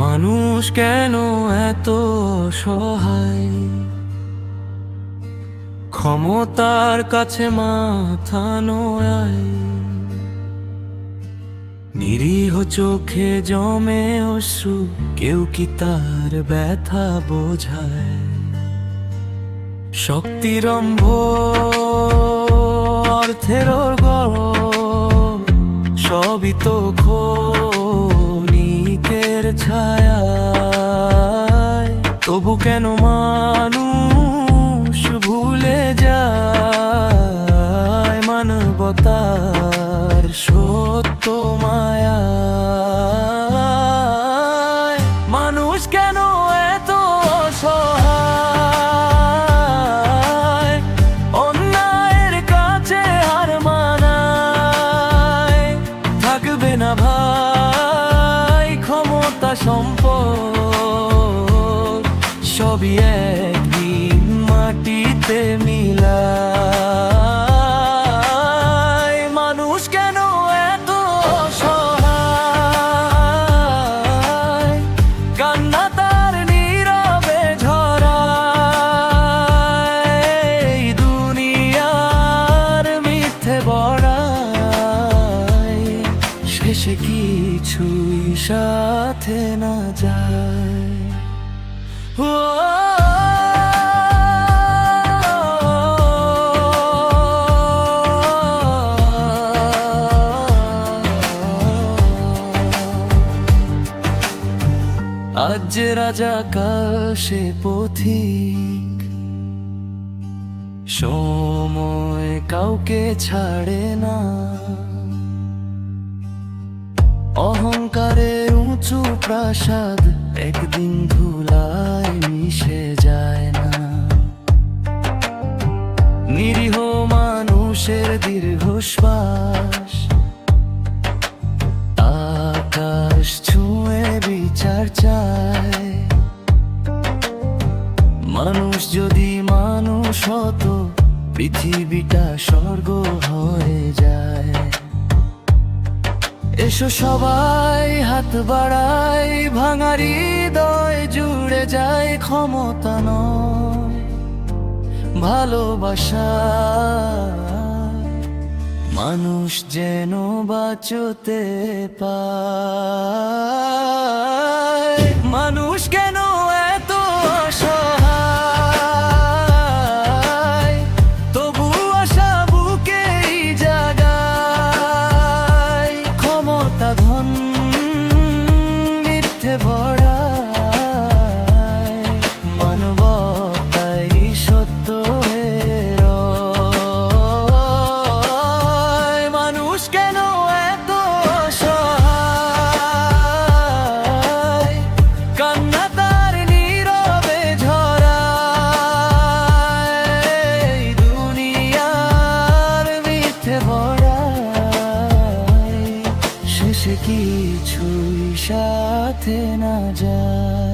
মানুষ কেন এত অসহায়, ক্ষমতার কাছে মাথা নোয়ায়, নিরীহ চোখে জমে অশ্রু, কেউ কি তার ব্যথা বোঝায়? শক্তিরম্ভ অর্থের গর্ব, সবই তো ক্ষণিকের ছায়ায়। তবু কেন মানুষ ভুলে যায় মানবতার সত্য মায়া? মানুষ কেন এত অসহায়, অন্যায়ের কাছে হার মানায়? থাকবে না ভাই ক্ষমতা সম্পদ, সবই একদিন মাটিতে মিলায়। মানুষ কেন এত অসহায়, কান্না তার নীরবে ঝরায়, এই দুনিয়ার মিথ্যে বড়াই, শেষে কিছুই সাথে না যায়। আজ যে রাজা কাল সে পথিক, সময় কাউকে ছাড়ে না। অহংকারের উঁচু প্রাসাদ একদিন ধুলায় মিশে যায় না। নিরীহ মানুষের দীর্ঘশ্বাস আকাশ ছুঁয়ে বিচার চায়। মানুষ যদি মানুষ হতো, পৃথিবীটা স্বর্গ হয়ে যায়। এসো সবাই হাত বাড়াই, ভাঙা হৃদয় জুড়ে যায়। ক্ষমতা নয় ভালোবাসা, মানুষ যেন বাঁচতে পায়। মানুষ কেন এত অসহায়, তবু আশা বুকেই জাগায়। ক্ষমতা ধন মিথ্যে ভরায়, মানবতাই সত্য কিছুই সাথে না যায়।